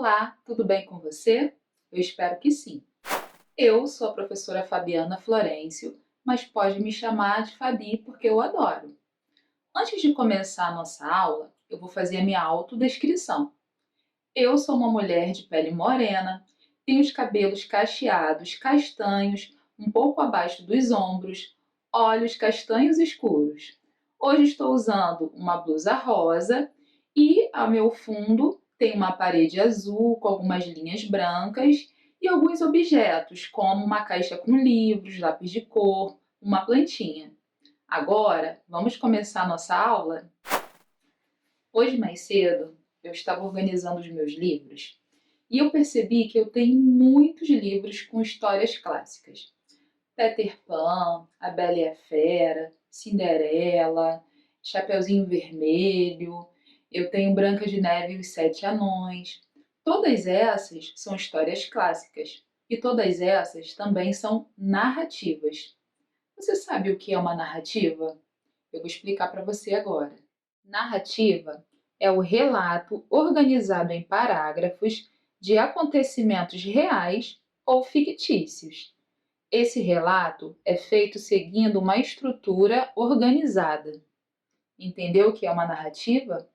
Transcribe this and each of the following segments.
Olá, tudo bem com você? Eu espero que sim. Eu sou a professora Fabiana Florencio, mas pode me chamar de Fabi porque eu adoro. Antes de começar a nossa aula, eu vou fazer a minha autodescrição. Eu sou uma mulher de pele morena, tenho os cabelos cacheados, castanhos, um pouco abaixo dos ombros, olhos castanhos escuros. Hoje estou usando uma blusa rosa e ao meu fundo tem uma parede azul com algumas linhas brancas e alguns objetos, como uma caixa com livros, lápis de cor, uma plantinha. Agora, vamos começar a nossa aula? Hoje mais cedo, eu estava organizando os meus livros e eu percebi que eu tenho muitos livros com histórias clássicas. Peter Pan, A Bela e a Fera, Cinderela, Chapeuzinho Vermelho, eu tenho Branca de Neve e os Sete Anões. Todas essas são histórias clássicas e todas essas também são narrativas. Você sabe o que é uma narrativa? Eu vou explicar para você agora. Narrativa é o relato organizado em parágrafos de acontecimentos reais ou fictícios. Esse relato é feito seguindo uma estrutura organizada. Entendeu o que é uma narrativa?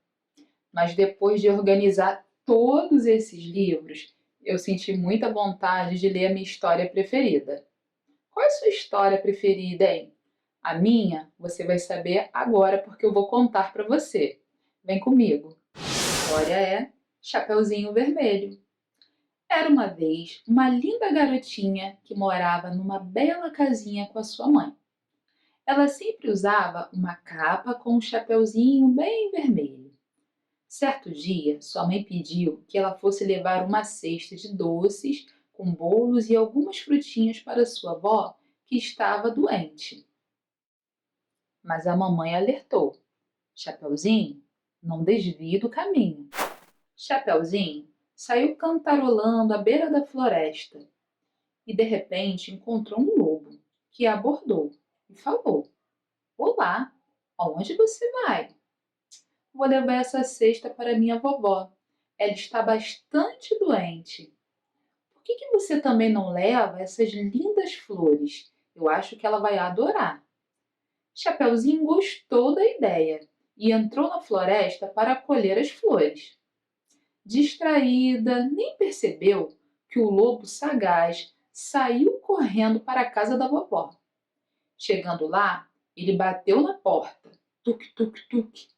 Mas depois de organizar todos esses livros, eu senti muita vontade de ler a minha história preferida. Qual é a sua história preferida, hein? A minha você vai saber agora porque eu vou contar para você. Vem comigo. A história é Chapeuzinho Vermelho. Era uma vez uma linda garotinha que morava numa bela casinha com a sua mãe. Ela sempre usava uma capa com um chapeuzinho bem vermelho. Certo dia, sua mãe pediu que ela fosse levar uma cesta de doces com bolos e algumas frutinhas para sua avó, que estava doente. Mas a mamãe alertou: Chapeuzinho, não desvie do caminho. Chapeuzinho saiu cantarolando à beira da floresta e de repente encontrou um lobo que a abordou e falou: Olá, aonde você vai? Vou levar essa cesta para minha vovó. Ela está bastante doente. Por que você também não leva essas lindas flores? Eu acho que ela vai adorar. Chapeuzinho gostou da ideia e entrou na floresta para colher as flores. Distraída, nem percebeu que o lobo sagaz saiu correndo para a casa da vovó. Chegando lá, ele bateu na porta, tuc, tuc, tuc,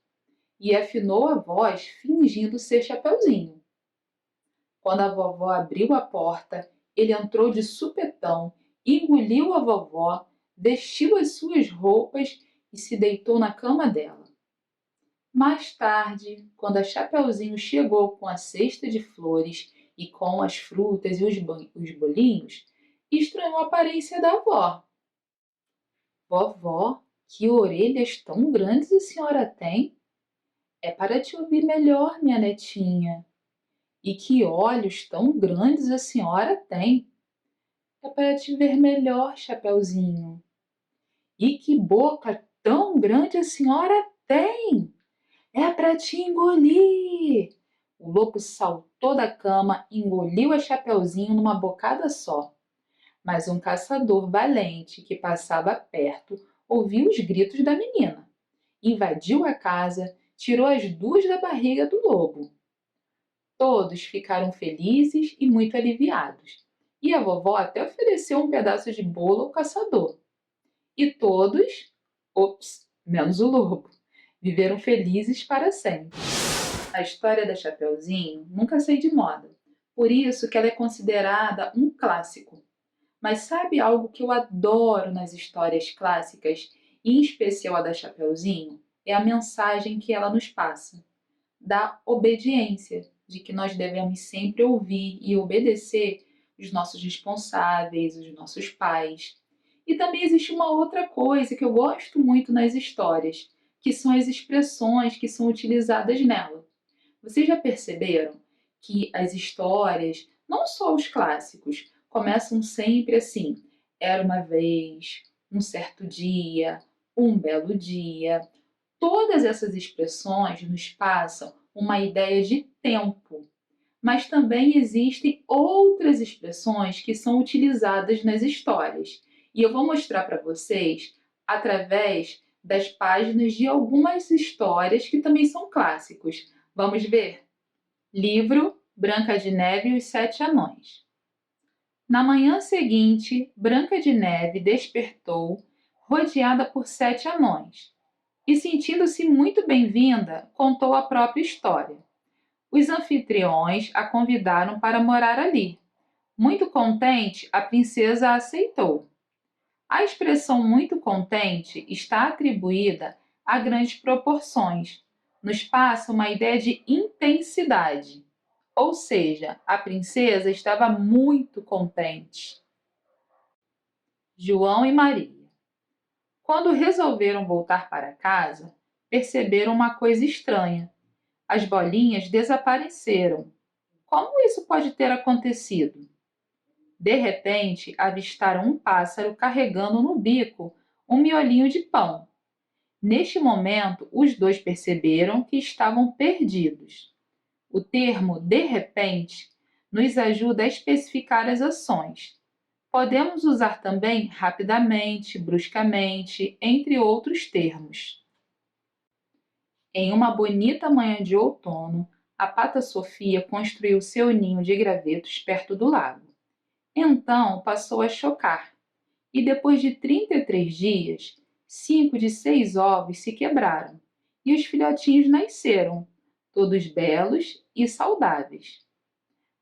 e afinou a voz fingindo ser Chapeuzinho. Quando a vovó abriu a porta, ele entrou de supetão, engoliu a vovó, vestiu as suas roupas e se deitou na cama dela. Mais tarde, quando a Chapeuzinho chegou com a cesta de flores e com as frutas e os bolinhos, estranhou a aparência da avó. Vovó, que orelhas tão grandes a senhora tem? É para te ouvir melhor, minha netinha. E que olhos tão grandes a senhora tem? É para te ver melhor, Chapeuzinho. E que boca tão grande a senhora tem? É para te engolir. O lobo saltou da cama e engoliu a Chapeuzinho numa bocada só. Mas um caçador valente que passava perto ouviu os gritos da menina. Invadiu a casa, tirou as duas da barriga do lobo. Todos ficaram felizes e muito aliviados. E a vovó até ofereceu um pedaço de bolo ao caçador. E todos, menos o lobo, viveram felizes para sempre. A história da Chapeuzinho nunca sai de moda, por isso que ela é considerada um clássico. Mas sabe algo que eu adoro nas histórias clássicas, e em especial a da Chapeuzinho? É a mensagem que ela nos passa, da obediência, de que nós devemos sempre ouvir e obedecer os nossos responsáveis, os nossos pais. E também existe uma outra coisa que eu gosto muito nas histórias, que são as expressões que são utilizadas nela. Vocês já perceberam que as histórias, não só os clássicos, começam sempre assim: era uma vez, um certo dia, um belo dia. Todas essas expressões nos passam uma ideia de tempo. mas também existem outras expressões que são utilizadas nas histórias. E eu vou mostrar para vocês através das páginas de algumas histórias que também são clássicos. Vamos ver? Livro Branca de Neve e os Sete Anões. Na manhã seguinte, Branca de Neve despertou, rodeada por 7 anões, e, sentindo-se muito bem-vinda, contou a própria história. Os anfitriões a convidaram para morar ali. Muito contente, a princesa a aceitou. A expressão muito contente está atribuída a grandes proporções. Nos passa uma ideia de intensidade. Ou seja, a princesa estava muito contente. João e Maria. Quando resolveram voltar para casa, perceberam uma coisa estranha. As bolinhas desapareceram. Como isso pode ter acontecido? De repente, avistaram um pássaro carregando no bico um miolinho de pão. Neste momento, os dois perceberam que estavam perdidos. O termo "de repente" nos ajuda a especificar as ações. Podemos usar também rapidamente, bruscamente, entre outros termos. Em uma bonita manhã de outono, a Pata Sofia construiu seu ninho de gravetos perto do lago. Então passou a chocar, e depois de 33 dias, 5 de 6 ovos se quebraram, e os filhotinhos nasceram, todos belos e saudáveis.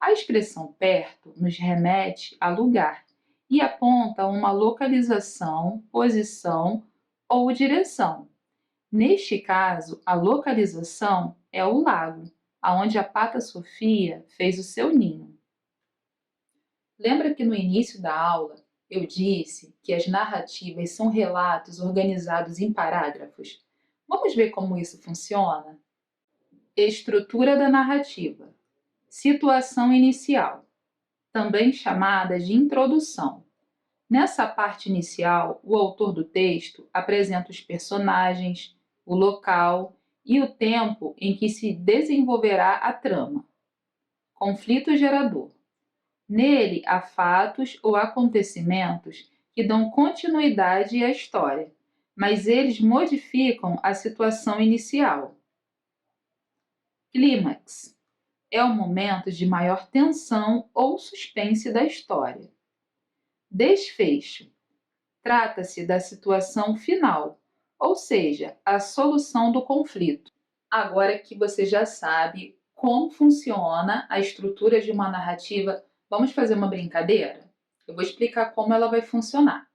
A expressão perto nos remete a lugar e aponta uma localização, posição ou direção. Neste caso, a localização é o lago, aonde a Pata Sofia fez o seu ninho. Lembra que no início da aula eu disse que as narrativas são relatos organizados em parágrafos? Vamos ver como isso funciona? Estrutura da narrativa. Situação inicial, também chamada de introdução. Nessa parte inicial, o autor do texto apresenta os personagens, o local e o tempo em que se desenvolverá a trama. Conflito gerador. Nele há fatos ou acontecimentos que dão continuidade à história, mas eles modificam a situação inicial. Clímax. É o momento de maior tensão ou suspense da história. Desfecho. Trata-se da situação final, ou seja, a solução do conflito. Agora que você já sabe como funciona a estrutura de uma narrativa, vamos fazer uma brincadeira? Eu vou explicar como ela vai funcionar.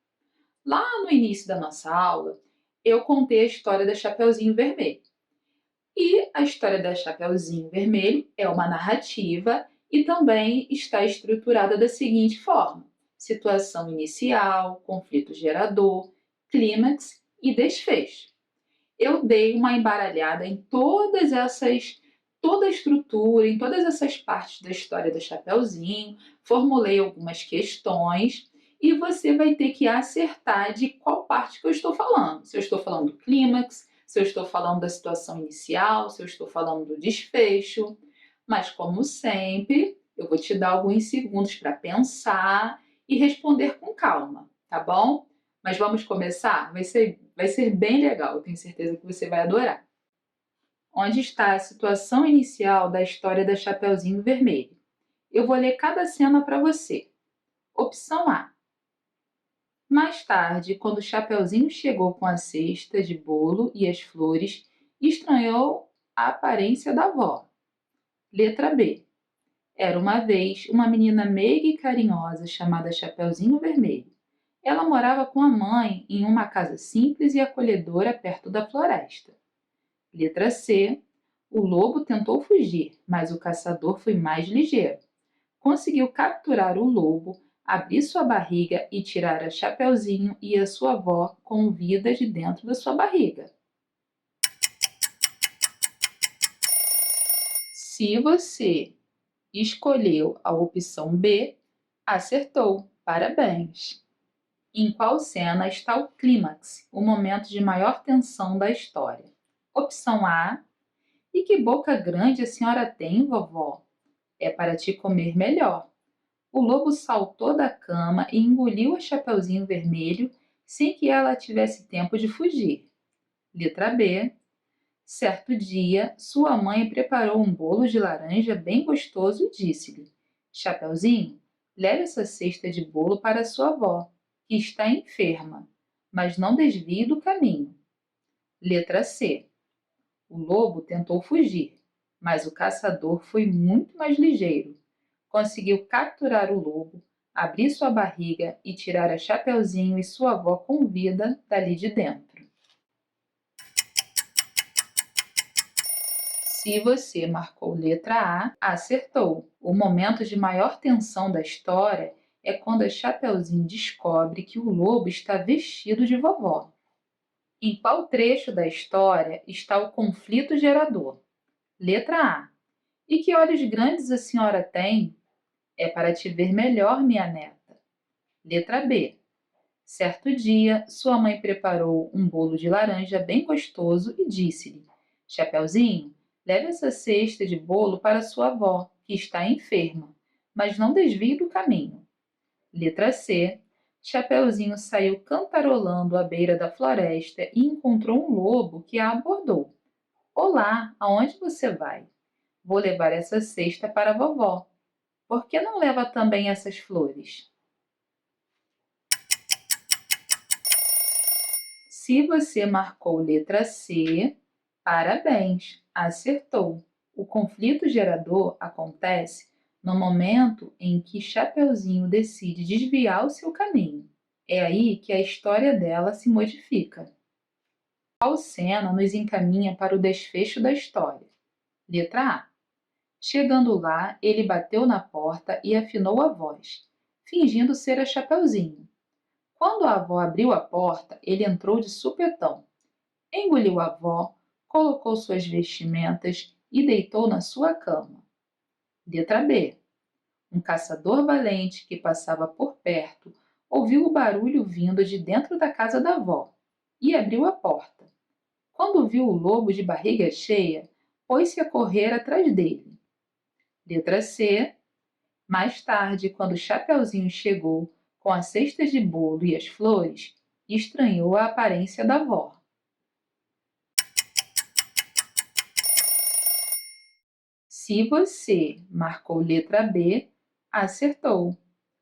Lá no início da nossa aula, eu contei a história da Chapeuzinho Vermelho. E a história da Chapeuzinho Vermelho é uma narrativa e também está estruturada da seguinte forma: situação inicial, conflito gerador, clímax e desfecho. Eu dei uma embaralhada em toda a estrutura, em todas essas partes da história da Chapeuzinho, formulei algumas questões e você vai ter que acertar de qual parte que eu estou falando. Se eu estou falando do clímax, se eu estou falando da situação inicial, se eu estou falando do desfecho. Mas, como sempre, eu vou te dar alguns segundos para pensar e responder com calma, tá bom? Mas vamos começar? Vai ser bem legal, eu tenho certeza que você vai adorar. Onde está a situação inicial da história da Chapeuzinho Vermelho? Eu vou ler cada cena para você. Opção A. Mais tarde, quando Chapeuzinho chegou com a cesta de bolo e as flores, estranhou a aparência da avó. Letra B. Era uma vez uma menina meiga e carinhosa chamada Chapeuzinho Vermelho. Ela morava com a mãe em uma casa simples e acolhedora perto da floresta. Letra C. O lobo tentou fugir, mas o caçador foi mais ligeiro. Conseguiu capturar o lobo, abrir sua barriga e tirar a Chapeuzinho e a sua avó com vida de dentro da sua barriga. Se você escolheu a opção B, acertou. Parabéns! Em qual cena está o clímax, o momento de maior tensão da história? Opção A. E que boca grande a senhora tem, vovó? é para te comer melhor. O lobo saltou da cama e engoliu a Chapeuzinho Vermelho sem que ela tivesse tempo de fugir. Letra B. Certo dia, sua mãe preparou um bolo de laranja bem gostoso e disse-lhe: Chapeuzinho, leve essa cesta de bolo para sua avó, que está enferma, mas não desvie do caminho. Letra C. O lobo tentou fugir, mas o caçador foi muito mais ligeiro. Conseguiu capturar o lobo, abrir sua barriga e tirar a Chapeuzinho e sua avó com vida dali de dentro. Se você marcou letra A, acertou. O momento de maior tensão da história é quando a Chapeuzinho descobre que o lobo está vestido de vovó. Em qual trecho da história está o conflito gerador? Letra A. E que olhos grandes a senhora tem? É para te ver melhor, minha neta. Letra B. Certo dia, sua mãe preparou um bolo de laranja bem gostoso e disse-lhe: Chapeuzinho, leve essa cesta de bolo para sua avó, que está enferma, mas não desvie do caminho. Letra C. Chapeuzinho saiu cantarolando à beira da floresta e encontrou um lobo que a abordou. Olá, aonde você vai? Vou levar essa cesta para a vovó. Por que não leva também essas flores? Se você marcou letra C, parabéns, acertou. O conflito gerador acontece no momento em que Chapeuzinho decide desviar o seu caminho. É aí que a história dela se modifica. Qual cena nos encaminha para o desfecho da história? Letra A. Chegando lá, ele bateu na porta e afinou a voz, fingindo ser a Chapeuzinho. Quando a avó abriu a porta, ele entrou de supetão. Engoliu a avó, colocou suas vestimentas e deitou na sua cama. Letra B. Um caçador valente que passava por perto ouviu o barulho vindo de dentro da casa da avó e abriu a porta. Quando viu o lobo de barriga cheia, pôs-se a correr atrás dele. Letra C. Mais tarde, quando Chapeuzinho chegou com a cesta de bolo e as flores, estranhou a aparência da avó. Se você marcou letra B, acertou.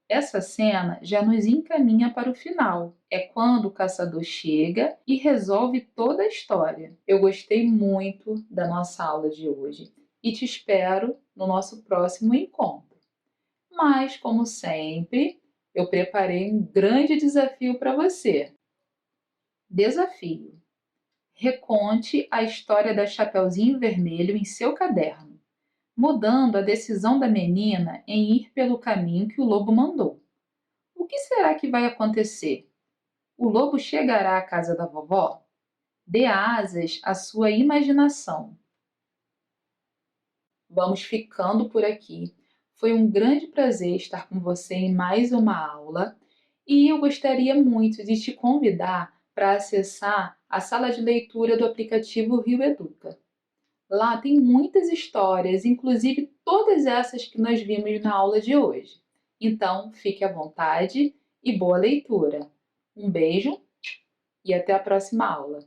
Essa cena já nos encaminha para o final. É quando o caçador chega e resolve toda a história. Eu gostei muito da nossa aula de hoje e te espero no nosso próximo encontro. Mas, como sempre, eu preparei um grande desafio para você. Desafio: reconte a história da Chapeuzinho Vermelho em seu caderno, mudando a decisão da menina em ir pelo caminho que o lobo mandou. O que será que vai acontecer? O lobo chegará à casa da vovó? Dê asas à sua imaginação. Vamos ficando por aqui. Foi um grande prazer estar com você em mais uma aula e eu gostaria muito de te convidar para acessar a sala de leitura do aplicativo Rio Educa. Lá tem muitas histórias, inclusive todas essas que nós vimos na aula de hoje. Então, fique à vontade e boa leitura. Um beijo e até a próxima aula.